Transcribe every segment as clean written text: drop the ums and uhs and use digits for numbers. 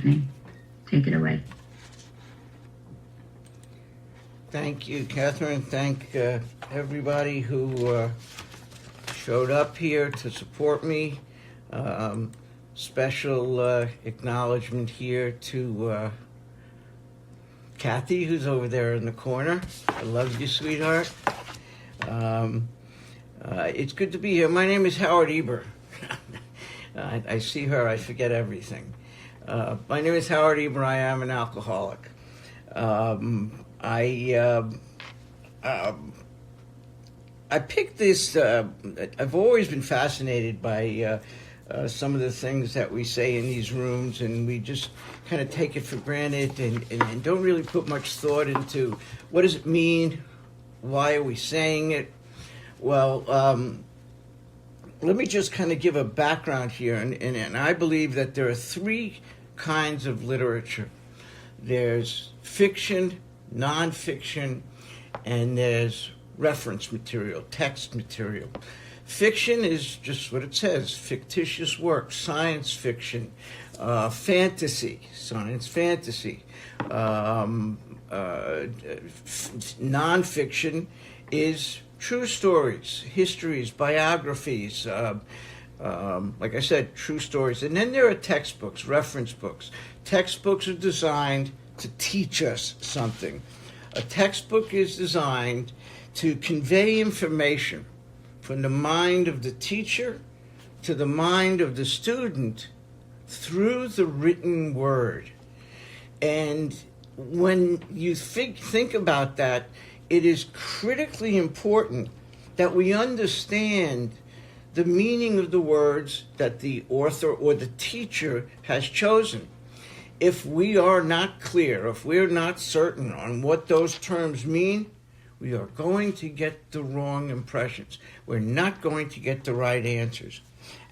evening. Take it away. Thank you, Catherine. Thank everybody who showed up here to support me. Special acknowledgement here to Kathy, who's over there in the corner. I love you, sweetheart. It's good to be here. My name is Howard Eber. I see her, I forget everything. My name is Howard Eber. I am an alcoholic. I picked this. I've always been fascinated by some of the things that we say in these rooms, and we just kind of take it for granted and don't really put much thought into what does it mean, why are we saying it. Well, let me just kind of give a background here, and I believe that there are three kinds of literature. There's fiction, nonfiction, and there's reference material, text material. Fiction is just what it says, fictitious work, science fiction, fantasy, science fantasy. Nonfiction is true stories, histories, biographies, like I said, true stories. And then there are textbooks, reference books. Textbooks are designed to teach us something. A textbook is designed to convey information from the mind of the teacher to the mind of the student through the written word. And when you think about that, it is critically important that we understand the meaning of the words that the author or the teacher has chosen. If we are not clear, if we're not certain on what those terms mean, we are going to get the wrong impressions. We're not going to get the right answers.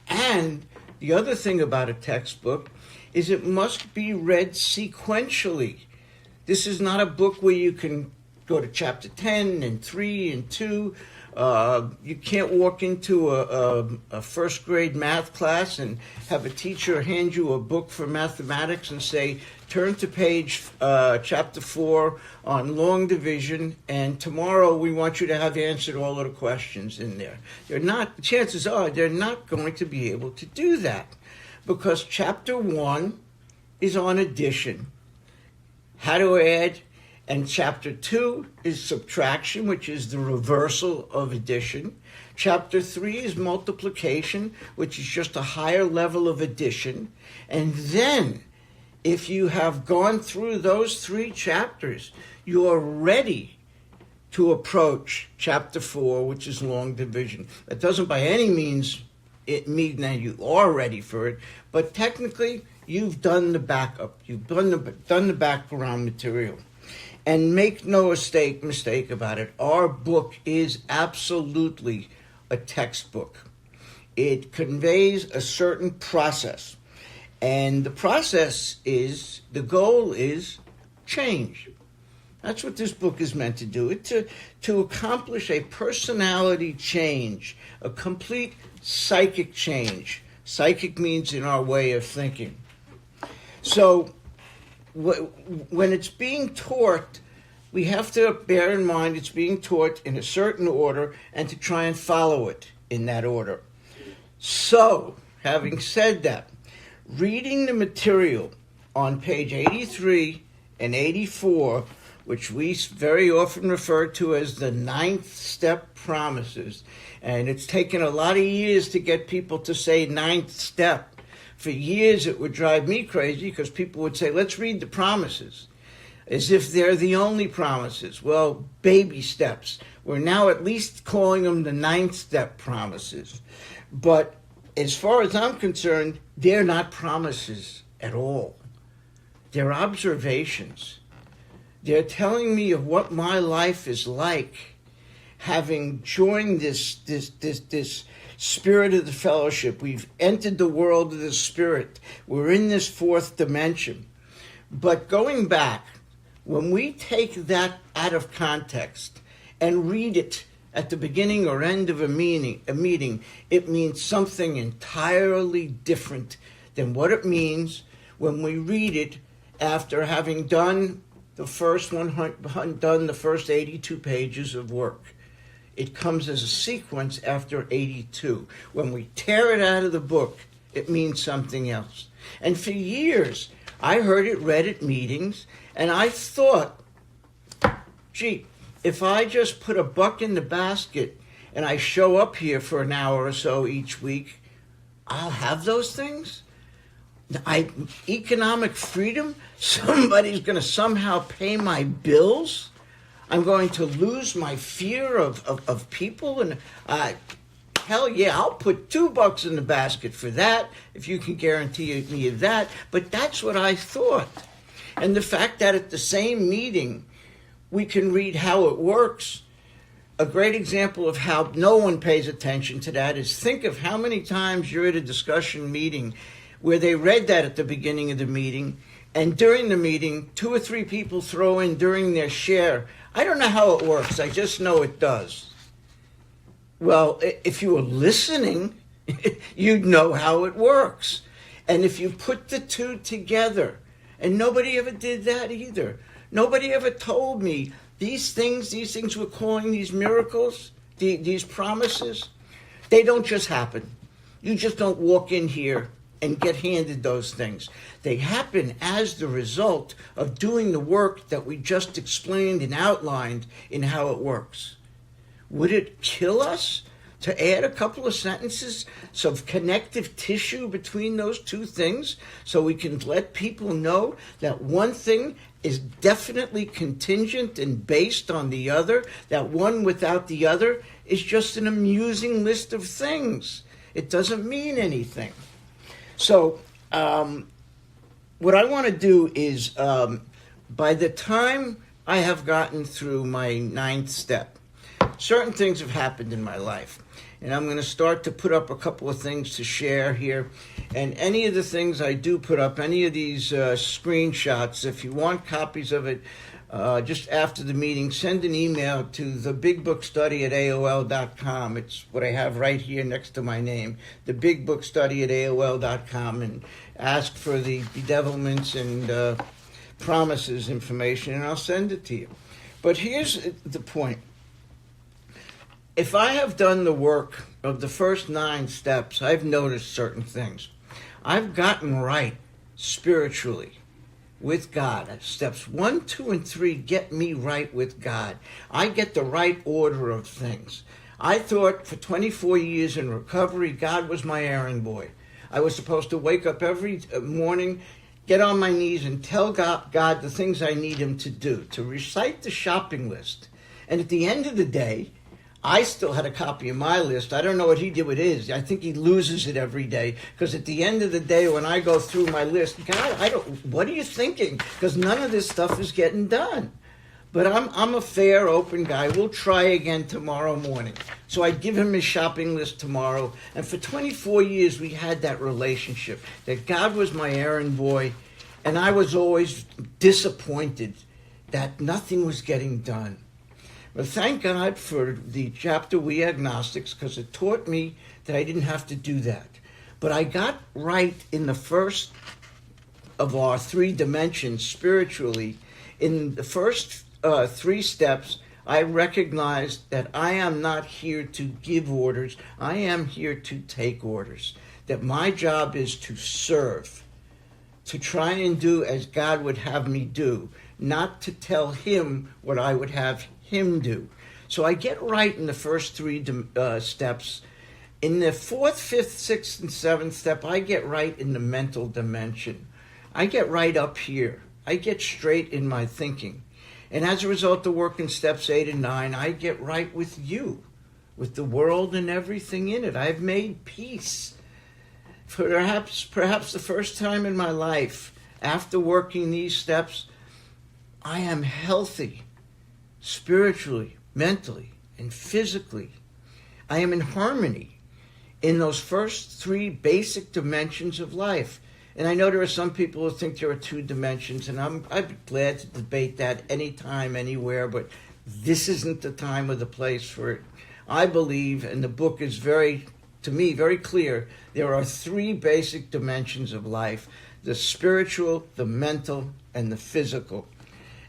And the other thing about a textbook is it must be read sequentially. This is not a book where you can go to chapter 10 and 3 and 2. You can't walk into a first grade math class and have a teacher hand you a book for mathematics and say, turn to page chapter 4 on long division, and tomorrow we want you to have answered all of the questions in there. Chances are they're not going to be able to do that, because chapter 1 is on addition, how to add, and chapter 2 is subtraction, which is the reversal of addition. Chapter 3 is multiplication, which is just a higher level of addition. And then, if you have gone through those 3 chapters, you are ready to approach chapter 4, which is long division. That doesn't by any means mean that you are ready for it, but technically, you've done the backup. You've done the background material. And make no mistake about it, our book is absolutely a textbook. It conveys a certain process. And the process is, the goal is change. That's what this book is meant to do. To accomplish a personality change, a complete psychic change. Psychic means in our way of thinking. So, when it's being taught, we have to bear in mind it's being taught in a certain order and to try and follow it in that order. So, having said that, reading the material on page 83 and 84, which we very often refer to as the 9th step promises, and it's taken a lot of years to get people to say 9th step. For years, it would drive me crazy because people would say, let's read the promises, as if they're the only promises. Well, baby steps. We're now at least calling them the 9th step promises. But as far as I'm concerned, they're not promises at all. They're observations. They're telling me of what my life is like, having joined this spirit of the fellowship. We've entered the world of the spirit. We're in this 4th dimension. But going back, when we take that out of context and read it at the beginning or end of a meeting, it means something entirely different than what it means when we read it after having done the first 82 pages of work. It comes as a sequence after 82. When we tear it out of the book, it means something else. And for years, I heard it read at meetings, and I thought, gee, if I just put a buck in the basket and I show up here for an hour or so each week, I'll have those things? Economic freedom? Somebody's going to somehow pay my bills? I'm going to lose my fear of people? And hell yeah, I'll put $2 in the basket for that, if you can guarantee me of that. But that's what I thought. And the fact that at the same meeting, we can read how it works. A great example of how no one pays attention to that is think of how many times you're at a discussion meeting where they read that at the beginning of the meeting, and during the meeting, 2 or 3 people throw in during their share, I don't know how it works, I just know it does. Well, if you were listening, you'd know how it works. And if you put the two together, and nobody ever did that either. Nobody ever told me these things we're calling these miracles, these promises, they don't just happen. You just don't walk in here and get handed those things. They happen as the result of doing the work that we just explained and outlined in how it works. Would it kill us to add a couple of sentences of connective tissue between those two things so we can let people know that one thing is definitely contingent and based on the other, that one without the other is just an amusing list of things? It doesn't mean anything. So what I want to do is, by the time I have gotten through my 9th step, certain things have happened in my life. And I'm going to start to put up a couple of things to share here. And any of the things I do put up, any of these screenshots, if you want copies of it, just after the meeting, send an email to thebigbookstudy@aol.com. It's what I have right here next to my name, thebigbookstudy@aol.com, and ask for the Bedevilments and promises information, and I'll send it to you. But here's the point. If I have done the work of the first 9 steps, I've noticed certain things. I've gotten right spiritually with God. Steps 1, 2, and 3 get me right with God. I get the right order of things. I thought for 24 years in recovery, God was my errand boy. I was supposed to wake up every morning, get on my knees, and tell God the things I need him to do, to recite the shopping list. And at the end of the day, I still had a copy of my list. I don't know what he did with his. I think he loses it every day, because at the end of the day, when I go through my list, God, what are you thinking? Because none of this stuff is getting done. But I'm a fair, open guy. We'll try again tomorrow morning. So I give him his shopping list tomorrow. And for 24 years, we had that relationship, that God was my errand boy, and I was always disappointed that nothing was getting done. But thank God for the chapter We Agnostics, because it taught me that I didn't have to do that. But I got right in the first of our 3 dimensions spiritually. In the first 3 steps, I recognized that I am not here to give orders. I am here to take orders. That my job is to serve, to try and do as God would have me do, not to tell him what I would have him do. So I get right in the first 3 steps. In the 4th, 5th, 6th, and 7th step, I get right in the mental dimension. I get right up here. I get straight in my thinking. And as a result of work in steps 8 and 9, I get right with you, with the world and everything in it. I've made peace. Perhaps the first time in my life, after working these steps, I am healthy. Spiritually, mentally, and physically. I am in harmony in those first 3 basic dimensions of life. And I know there are some people who think there are 2 dimensions, and I'd be glad to debate that anytime, anywhere, but this isn't the time or the place for it. I believe, and the book is to me, very clear, there are 3 basic dimensions of life. the spiritual, the mental, and the physical.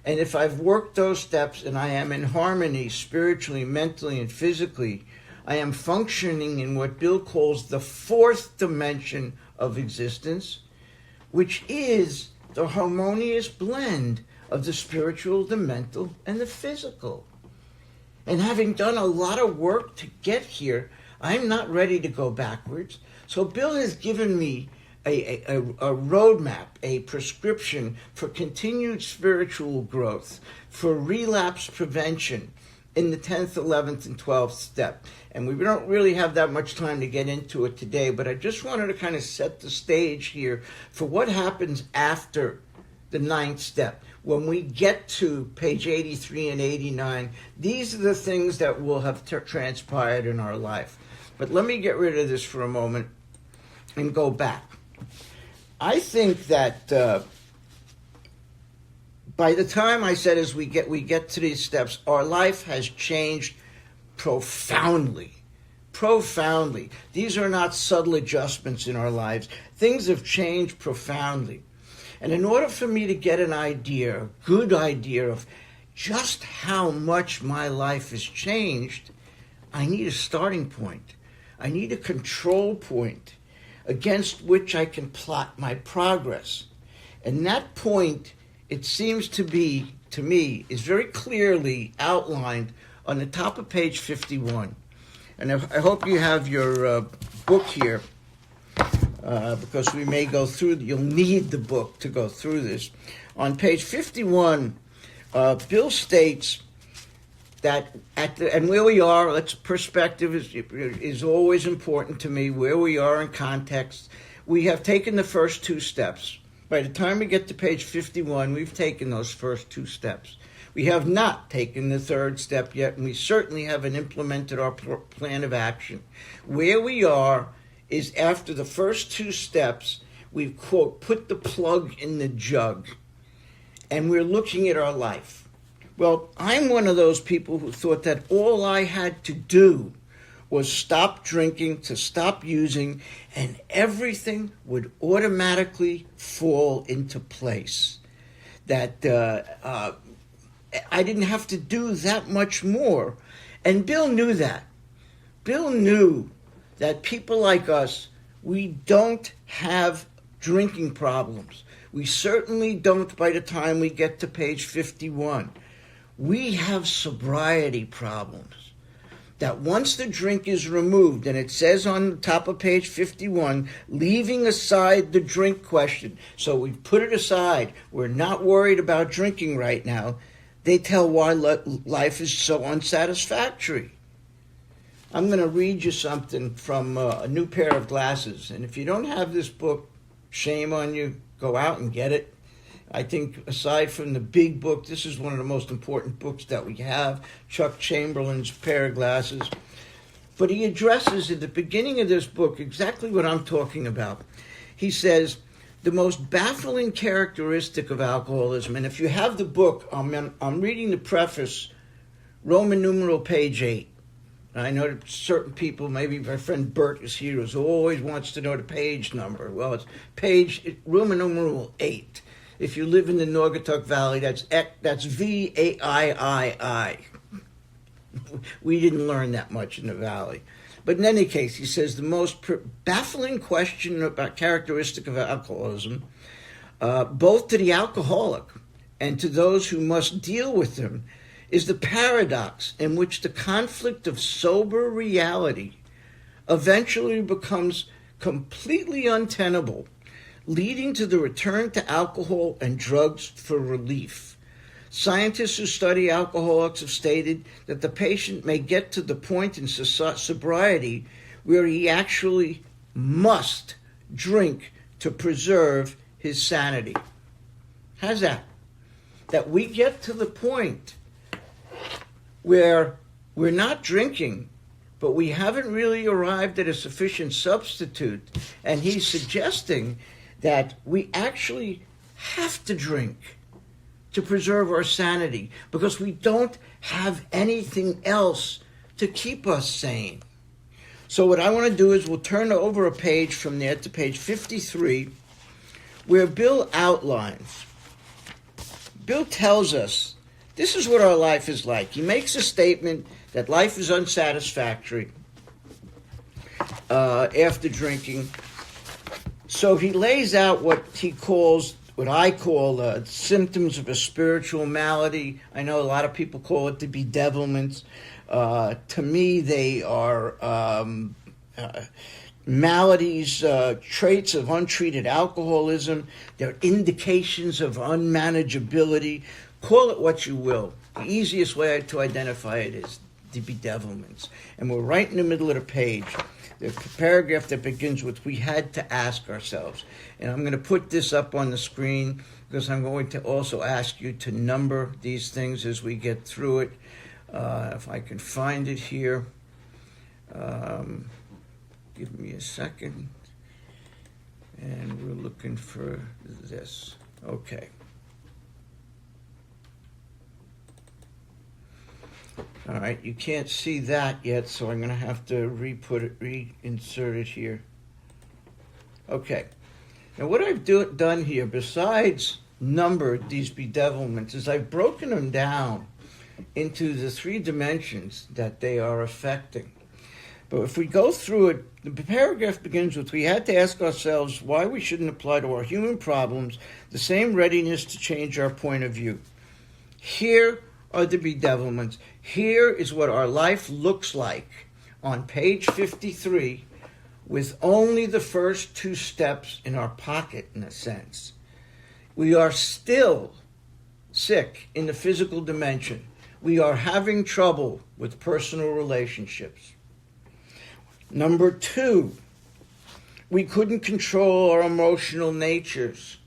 And if I've worked those steps and I am in harmony spiritually, mentally, and physically, I am functioning in what Bill calls the fourth dimension of existence, which is the harmonious blend of the spiritual, the mental, and the physical. And having done a lot of work to get here, I'm not ready to go backwards. So Bill has given me a roadmap, a prescription for continued spiritual growth, for relapse prevention in the 10th, 11th, and 12th step. And we don't really have that much time to get into it today, but I just wanted to kind of set the stage here for what happens after the 9th step. When we get to page 83 and 89, these are the things that will have transpired in our life. But let me get rid of this for a moment and go back. I think that by the time I said as we get to these steps, our life has changed profoundly. Profoundly. These are not subtle adjustments in our lives. Things have changed profoundly. And in order for me to get an idea, a good idea of just how much my life has changed, I need a starting point. I need a control point against which I can plot my progress. And that point, it seems to be, to me, is very clearly outlined on the top of page 51. And I hope you have your book here, because we may go through, you'll need the book to go through this. On page 51, Bill states that and where we are, perspective is always important to me, where we are in context. We have taken the first 2 steps. By the time we get to page 51, we've taken those first 2 steps. We have not taken the 3rd step yet, and we certainly haven't implemented our plan of action. Where we are is after the first 2 steps, we've, quote, put the plug in the jug, and we're looking at our life. Well, I'm one of those people who thought that all I had to do was stop drinking, to stop using, and everything would automatically fall into place. That I didn't have to do that much more. And Bill knew that. Bill knew that people like us, we don't have drinking problems. We certainly don't by the time we get to page 51. We have sobriety problems. That once the drink is removed, and it says on the top of page 51, leaving aside the drink question, so we've put it aside, we're not worried about drinking right now, they tell why life is so unsatisfactory. I'm going to read you something from A New Pair of Glasses, and if you don't have this book, shame on you, go out and get it. I think aside from the big book, this is one of the most important books that we have, Chuck Chamberlain's Pair of Glasses. But he addresses at the beginning of this book exactly what I'm talking about. He says, the most baffling characteristic of alcoholism, and if you have the book, I'm reading the preface, Roman numeral page 8. I know that certain people, maybe my friend Bert is here, who always wants to know the page number. Well, it's Roman numeral 8. If you live in the Naugatuck Valley, that's VAIII. We didn't learn that much in the Valley. But in any case, he says the most baffling question about characteristic of alcoholism, both to the alcoholic and to those who must deal with them, is the paradox in which the conflict of sober reality eventually becomes completely untenable, leading to the return to alcohol and drugs for relief. Scientists who study alcoholics have stated that the patient may get to the point in sobriety where he actually must drink to preserve his sanity. How's that? That we get to the point where we're not drinking, but we haven't really arrived at a sufficient substitute, and he's suggesting that we actually have to drink to preserve our sanity because we don't have anything else to keep us sane. So what I want to do is we'll turn over a page from there to page 53, where Bill outlines, Bill tells us this is what our life is like. He makes a statement that life is unsatisfactory after drinking. So he lays out what I call symptoms of a spiritual malady. I know a lot of people call it the bedevilments. To me, they are maladies, traits of untreated alcoholism. They're indications of unmanageability. Call it what you will. The easiest way to identify it is the bedevilments. And we're right in the middle of the page. The paragraph that begins with, we had to ask ourselves. And I'm going to put this up on the screen because I'm going to also ask you to number these things as we get through it. If I can find it here. Give me a second. And we're looking for this. Okay. All right, you can't see that yet, so I'm going to have to reinsert it here. Okay. Now, what I've done here, besides numbered these bedevilments, is I've broken them down into the 3 dimensions that they are affecting. But if we go through it, the paragraph begins with, we had to ask ourselves why we shouldn't apply to our human problems the same readiness to change our point of view. Here are the bedevilments. Here is what our life looks like on page 53 with only the first 2 steps in our pocket, in a sense. We are still sick in the physical dimension. We are having trouble with personal relationships. Number 2, we couldn't control our emotional natures.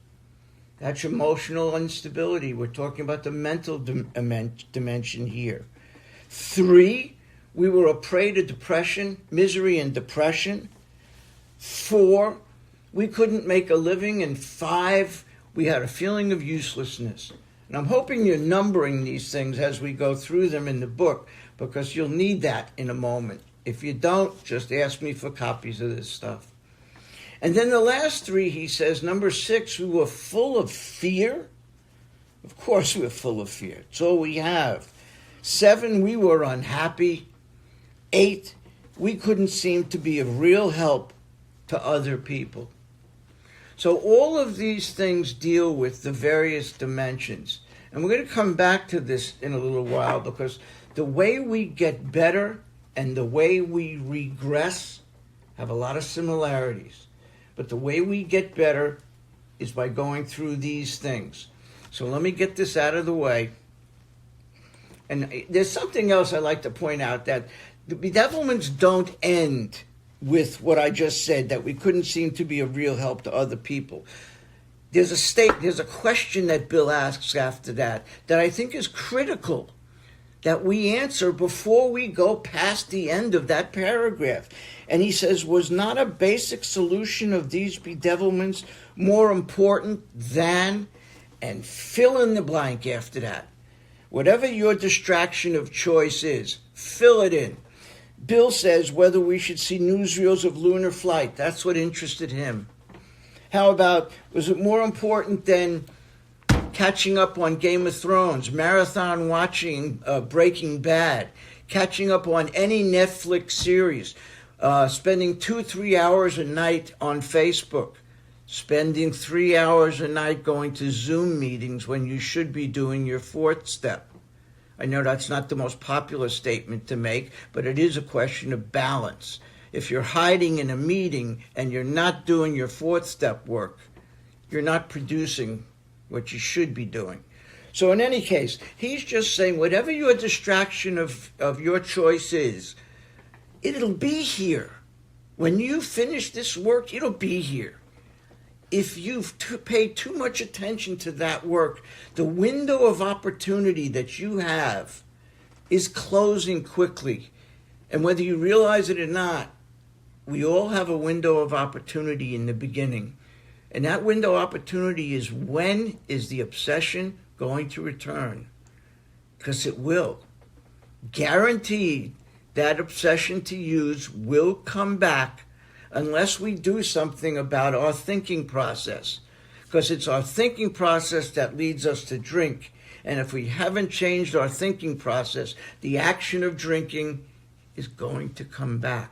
That's emotional instability. We're talking about the mental dimension here. 3, we were a prey to depression, misery and depression. 4, we couldn't make a living. And 5, we had a feeling of uselessness. And I'm hoping you're numbering these things as we go through them in the book, because you'll need that in a moment. If you don't, just ask me for copies of this stuff. And then the last 3, he says, number 6, we were full of fear. Of course we're full of fear. It's all we have. 7, we were unhappy. 8, we couldn't seem to be of real help to other people. So all of these things deal with the various dimensions. And we're going to come back to this in a little while, because the way we get better and the way we regress have a lot of similarities. But the way we get better is by going through these things. So let me get this out of the way. And there's something else I'd like to point out, that the bedevilments don't end with what I just said, that we couldn't seem to be of real help to other people. There's a question that Bill asks after that I think is critical that we answer before we go past the end of that paragraph. And he says, was not a basic solution of these bedevilments more important than, and fill in the blank after that. Whatever your distraction of choice is, fill it in. Bill says whether we should see newsreels of lunar flight. That's what interested him. How about, was it more important than catching up on Game of Thrones, marathon watching Breaking Bad, catching up on any Netflix series, spending 2-3 hours a night on Facebook, spending 3 hours a night going to Zoom meetings when you should be doing your 4th step? I know that's not the most popular statement to make, but it is a question of balance. If you're hiding in a meeting and you're not doing your 4th step work, you're not producing what you should be doing. So in any case, he's just saying whatever your distraction of your choice is, it'll be here. When you finish this work, it'll be here. If you've paid too much attention to that work, the window of opportunity that you have is closing quickly. And whether you realize it or not, we all have a window of opportunity in the beginning. And that window of opportunity is, when is the obsession going to return? Because it will. Guaranteed, that obsession to use will come back unless we do something about our thinking process. because it's our thinking process that leads us to drink. And if we haven't changed our thinking process, the action of drinking is going to come back.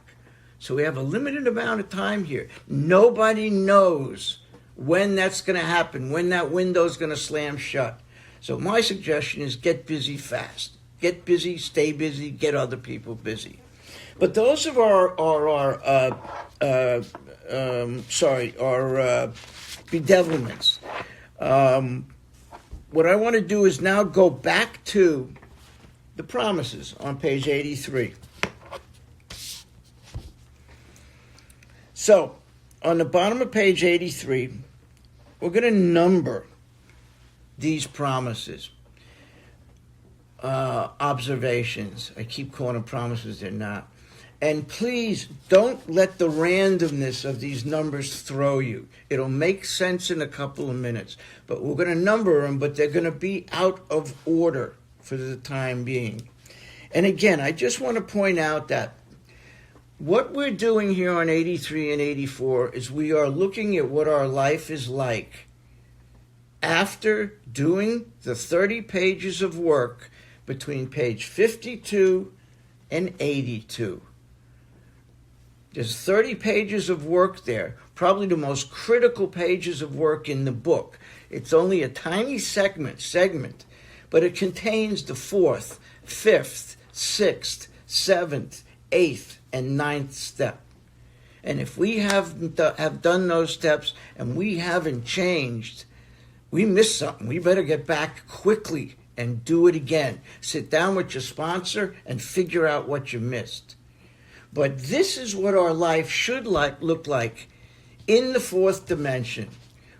So we have a limited amount of time here. Nobody knows when that's going to happen, when that window is going to slam shut. So my suggestion is get busy fast. Get busy, stay busy, get other people busy. But those of our bedevilments. What I want to do is now go back to the promises on page 83. So, on the bottom of page 83, we're going to number these promises, observations. I keep calling them promises, they're not. And please don't let the randomness of these numbers throw you. It'll make sense in a couple of minutes. But we're going to number them, but they're going to be out of order for the time being. And again, I just want to point out that what we're doing here on 83 and 84 is we are looking at what our life is like after doing the 30 pages of work between page 52 and 82. There's 30 pages of work there, probably the most critical pages of work in the book. It's only a tiny segment, but it contains the 4th, 5th, 6th, 7th, 8th, and 9th step. And if we have done those steps and we haven't changed, we missed something. We better get back quickly and do it again. Sit down with your sponsor and figure out what you missed. But this is what our life should look like in the 4th dimension.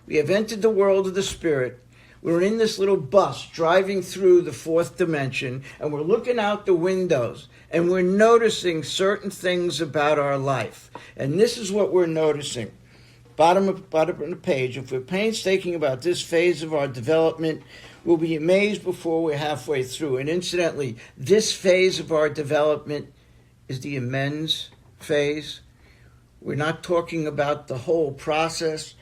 We have entered the world of the spirit. We're in this little bus driving through the 4th dimension, and we're looking out the windows, and we're noticing certain things about our life. And this is what we're noticing. Bottom of the page. If we're painstaking about this phase of our development, we'll be amazed before we're halfway through. And incidentally, this phase of our development is the amends phase. We're not talking about the whole process,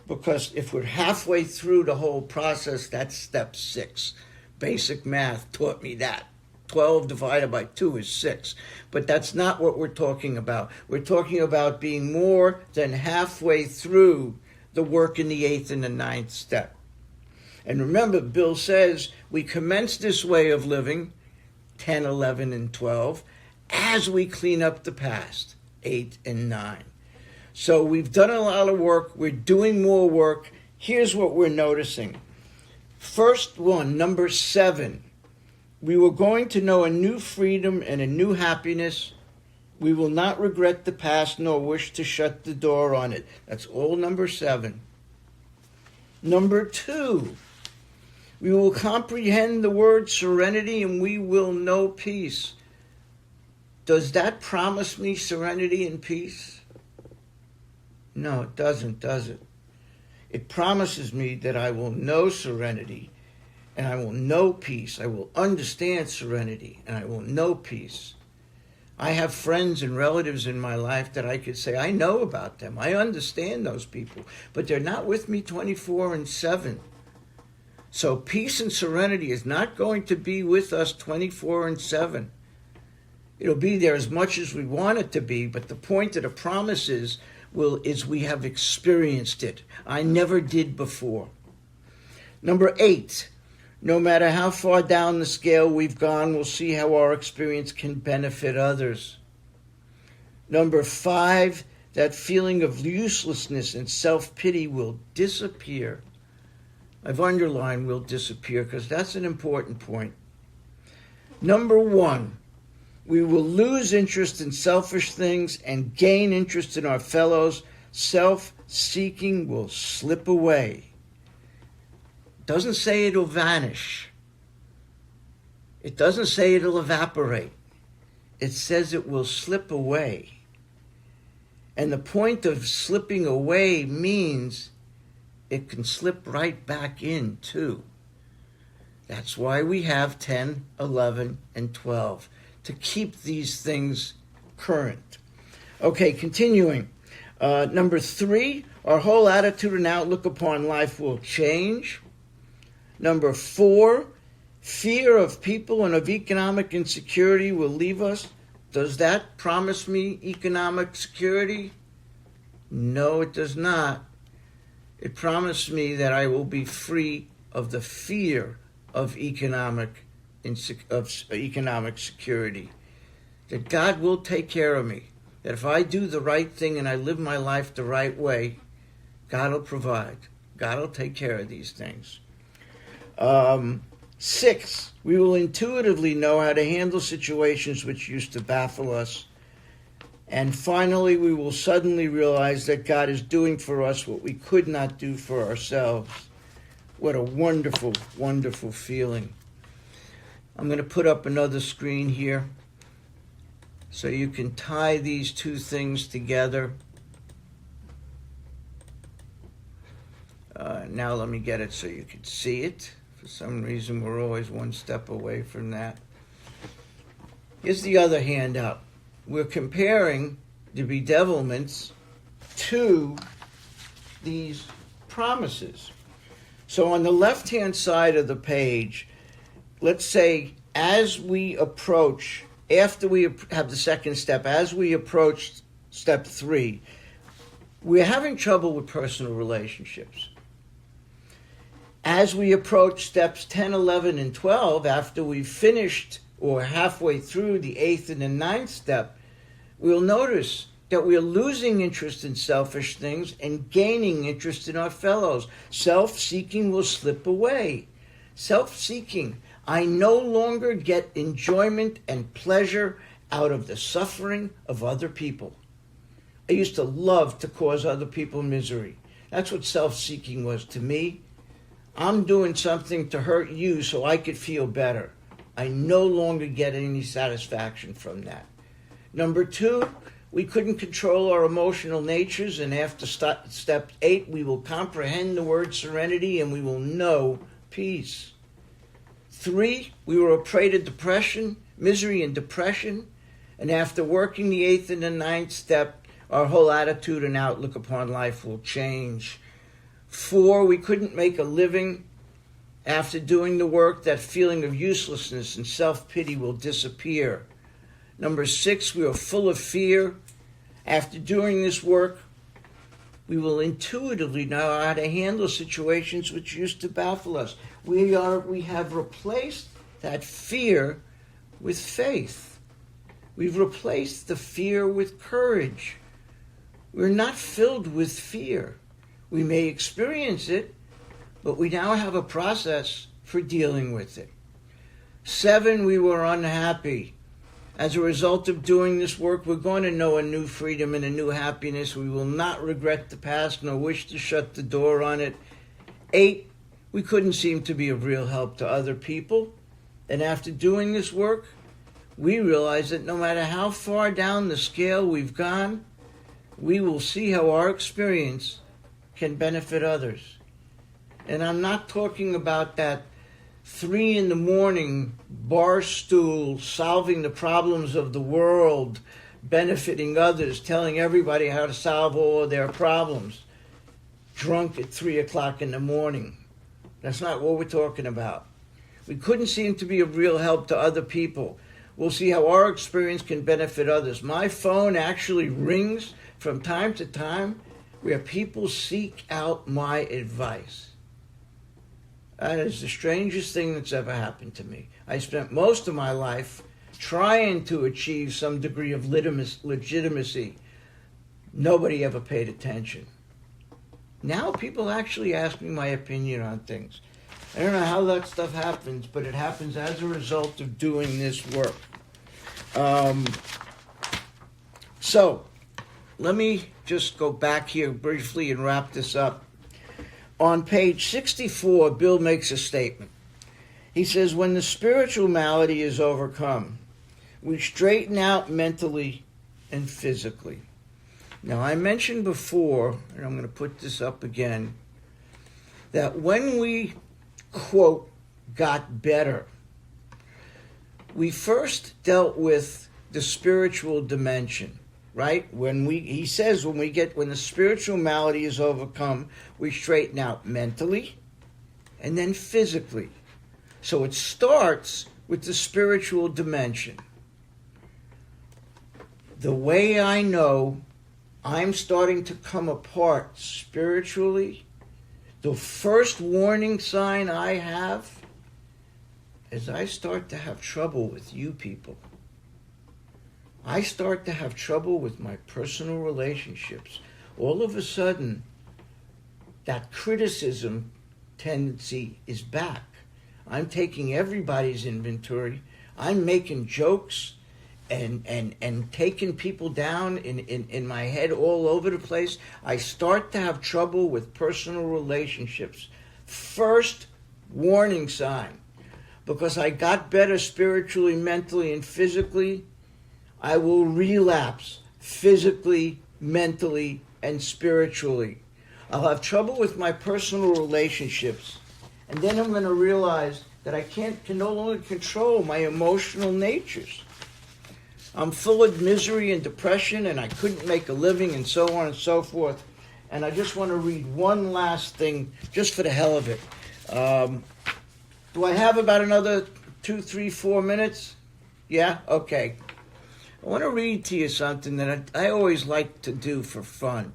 because if we're halfway through the whole process, that's step 6. Basic math taught me that. 12 divided by 2 is 6. But that's not what we're talking about. We're talking about being more than halfway through the work in the 8th and the 9th step. And remember, Bill says we commence this way of living, 10, 11, and 12, as we clean up the past, 8 and 9. So we've done a lot of work. We're doing more work. Here's what we're noticing. First one, number 7. We were going to know a new freedom and a new happiness. We will not regret the past nor wish to shut the door on it. That's all number 7. Number 2. We will comprehend the word serenity and we will know peace. Does that promise me serenity and peace? No, it doesn't, does it? It promises me that I will know serenity and I will know peace. I will understand serenity and I will know peace. I have friends and relatives in my life that I could say, I know about them. I understand those people, but they're not with me 24/7. So peace and serenity is not going to be with us 24/7. It'll be there as much as we want it to be, but the point of the promise is we have experienced it. I never did before. Number 8, no matter how far down the scale we've gone, we'll see how our experience can benefit others. Number 5, that feeling of uselessness and self-pity will disappear. I've underlined will disappear because that's an important point. Number 1, we will lose interest in selfish things and gain interest in our fellows. Self-seeking will slip away. It doesn't say it'll vanish. It doesn't say it'll evaporate. It says it will slip away. And the point of slipping away means it can slip right back in too. That's why we have 10, 11, and 12. To keep these things current. Okay, continuing. Number 3, Our whole attitude and outlook upon life will change. Number 4, fear of people and of economic insecurity will leave us. Does that promise me economic security? No, it does not. It promised me that I will be free of the fear of economic security. That God will take care of me. That if I do the right thing and I live my life the right way, God will provide. God will take care of these things. 6, we will intuitively know how to handle situations which used to baffle us. And finally, we will suddenly realize that God is doing for us what we could not do for ourselves. What a wonderful, wonderful feeling. I'm going to put up another screen here so you can tie these two things together. Now let me get it so you can see it. For some reason, we're always one step away from that. Here's the other handout. We're comparing the bedevilments to these promises. So on the left-hand side of the page, let's say as we approach, after we have the second step, as we approach step 3, we're having trouble with personal relationships. As we approach steps 10, 11, and 12, after we've finished or halfway through the 8th and the 9th step, we'll notice that we're losing interest in selfish things and gaining interest in our fellows. Self-seeking will slip away. Self-seeking. I no longer get enjoyment and pleasure out of the suffering of other people. I used to love to cause other people misery. That's what self-seeking was to me. I'm doing something to hurt you so I could feel better. I no longer get any satisfaction from that. Number 2, we couldn't control our emotional natures, and after step 8, we will comprehend the word serenity and we will know peace. 3, we were a prey to depression, misery and depression, and after working the 8th and the 9th step, our whole attitude and outlook upon life will change. 4, we couldn't make a living. After doing the work, that feeling of uselessness and self-pity will disappear. Number 6, we are full of fear. After doing this work, we will intuitively know how to handle situations which used to baffle us. We have replaced that fear with faith. We've replaced the fear with courage. We're not filled with fear. We may experience it, but we now have a process for dealing with it. 7, we were unhappy. As a result of doing this work, we're going to know a new freedom and a new happiness. We will not regret the past nor wish to shut the door on it. 8, we couldn't seem to be of real help to other people. And after doing this work, we realize that no matter how far down the scale we've gone, we will see how our experience can benefit others. And I'm not talking about that 3 a.m. bar stool, solving the problems of the world, benefiting others, telling everybody how to solve all of their problems, drunk at 3 o'clock in the morning. That's not what we're talking about. We couldn't seem to be of real help to other people. We'll see how our experience can benefit others. My phone actually rings from time to time where people seek out my advice. That is the strangest thing that's ever happened to me. I spent most of my life trying to achieve some degree of legitimacy. Nobody ever paid attention. Now people actually ask me my opinion on things. I don't know how that stuff happens, but it happens as a result of doing this work. So, let me just go back here briefly and wrap this up. On page 64, Bill makes a statement. He says, when the spiritual malady is overcome, we straighten out mentally and physically. Now, I mentioned before, and I'm going to put this up again, that when we, quote, got better, we first dealt with the spiritual dimension, right? He says when the spiritual malady is overcome, we straighten out mentally and then physically. So it starts with the spiritual dimension. The way I know I'm starting to come apart spiritually, the first warning sign I have is I start to have trouble with you people. I start to have trouble with my personal relationships. All of a sudden, that criticism tendency is back. I'm taking everybody's inventory. I'm making jokes and taking people down in my head all over the place. I start to have trouble with personal relationships. First warning sign. Because I got better spiritually, mentally, and physically, I will relapse physically, mentally, and spiritually. I'll have trouble with my personal relationships. And then I'm going to realize that I can no longer control my emotional natures. I'm full of misery and depression, and I couldn't make a living, and so on and so forth. And I just want to read one last thing, just for the hell of it. Do I have about another 2, 3, 4 minutes? Yeah? Okay. I want to read to you something that I always like to do for fun.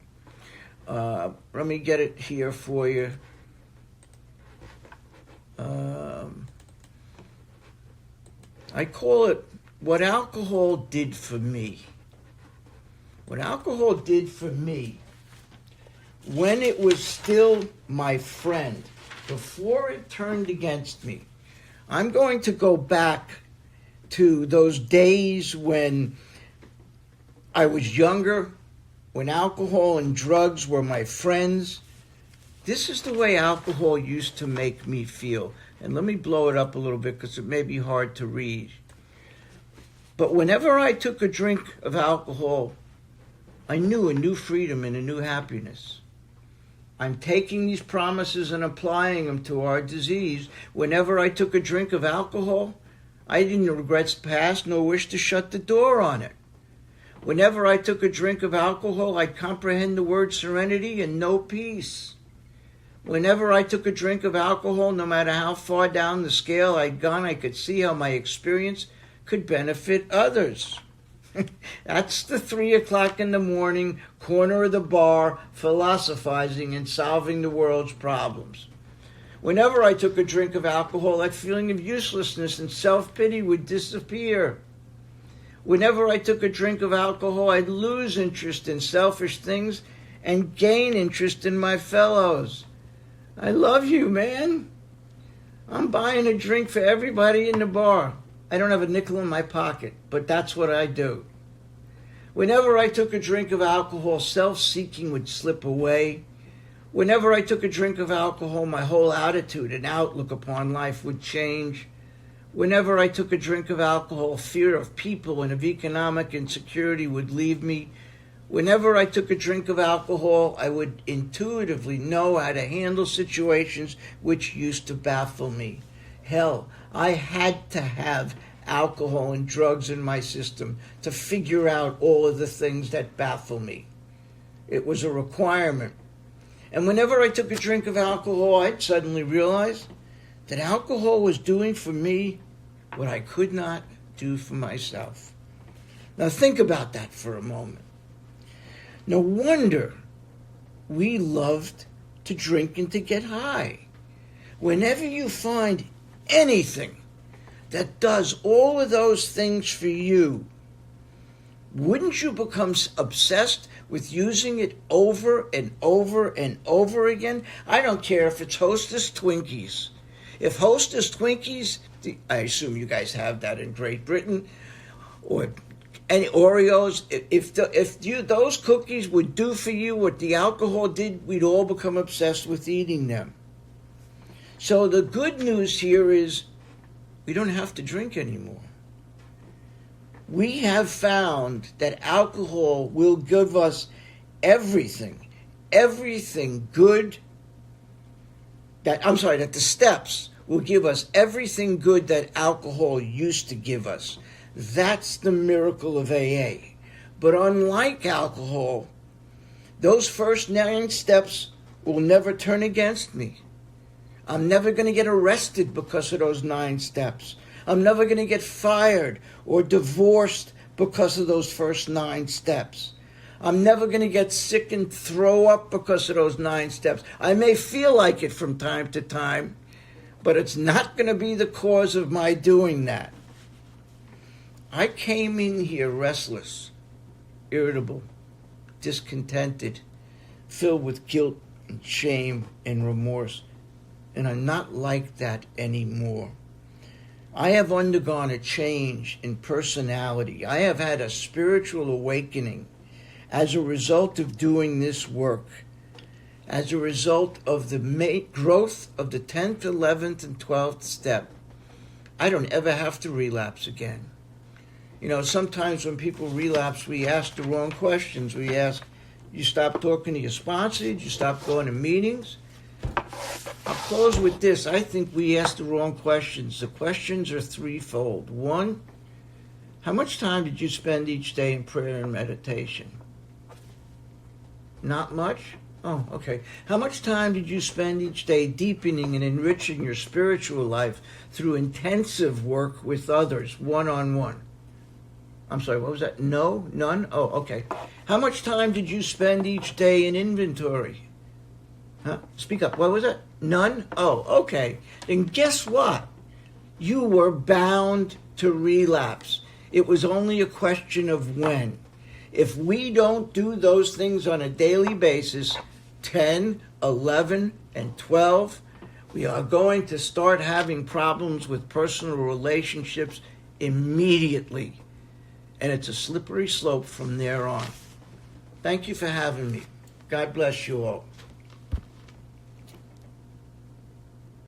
Let me get it here for you. I call it What Alcohol Did for Me. What alcohol did for me when it was still my friend, before it turned against me. I'm going to go back to those days when I was younger, when alcohol and drugs were my friends. This is the way alcohol used to make me feel. And let me blow it up a little bit because it may be hard to read. But whenever I took a drink of alcohol, I knew a new freedom and a new happiness. I'm taking these promises and applying them to our disease. Whenever I took a drink of alcohol, I didn't regret the past nor wish to shut the door on it. Whenever I took a drink of alcohol, I'd comprehend the word serenity and know peace. Whenever I took a drink of alcohol, no matter how far down the scale I'd gone, I could see how my experience could benefit others. That's the 3 o'clock in the morning, corner of the bar, philosophizing and solving the world's problems. Whenever I took a drink of alcohol, that feeling of uselessness and self-pity would disappear. Whenever I took a drink of alcohol, I'd lose interest in selfish things and gain interest in my fellows. I love you, man. I'm buying a drink for everybody in the bar. I don't have a nickel in my pocket, but that's what I do. Whenever I took a drink of alcohol, self-seeking would slip away. Whenever I took a drink of alcohol, my whole attitude and outlook upon life would change. Whenever I took a drink of alcohol, fear of people and of economic insecurity would leave me. Whenever I took a drink of alcohol, I would intuitively know how to handle situations which used to baffle me. Hell, I had to have alcohol and drugs in my system to figure out all of the things that baffle me. It was a requirement. And whenever I took a drink of alcohol, I'd suddenly realize that alcohol was doing for me what I could not do for myself. Now think about that for a moment. No wonder we loved to drink and to get high. Whenever you find anything that does all of those things for you, wouldn't you become obsessed with using it over and over and over again? I don't care if it's Hostess Twinkies. If Hostess Twinkies, I assume you guys have that in Great Britain, or any Oreos, if those cookies would do for you what the alcohol did, we'd all become obsessed with eating them. So the good news here is we don't have to drink anymore. We have found that alcohol will give us everything good, that the steps will give us everything good that alcohol used to give us. That's the miracle of AA. But unlike alcohol, those first 9 steps will never turn against me. I'm never going to get arrested because of those 9 steps. I'm never going to get fired or divorced because of those first 9 steps. I'm never going to get sick and throw up because of those 9 steps. I may feel like it from time to time, but it's not going to be the cause of my doing that. I came in here restless, irritable, discontented, filled with guilt and shame and remorse. And I'm not like that anymore. I have undergone a change in personality. I have had a spiritual awakening as a result of doing this work, as a result of the growth of the 10th, 11th, and 12th step. I don't ever have to relapse again. You know, sometimes when people relapse, we ask the wrong questions. We ask, you stop talking to your sponsor? Did you stop going to meetings? I'll close with this. I think we ask the wrong questions. The questions are threefold. 1, how much time did you spend each day in prayer and meditation? Not much? Oh, okay. How much time did you spend each day deepening and enriching your spiritual life through intensive work with others, one-on-one? I'm sorry, what was that? No? None? Oh, okay. How much time did you spend each day in inventory? Huh? Speak up. What was that? None? Oh, okay. Then guess what? You were bound to relapse. It was only a question of when. If we don't do those things on a daily basis, 10, 11, and 12, we are going to start having problems with personal relationships immediately. And it's a slippery slope from there on. Thank you for having me. God bless you all.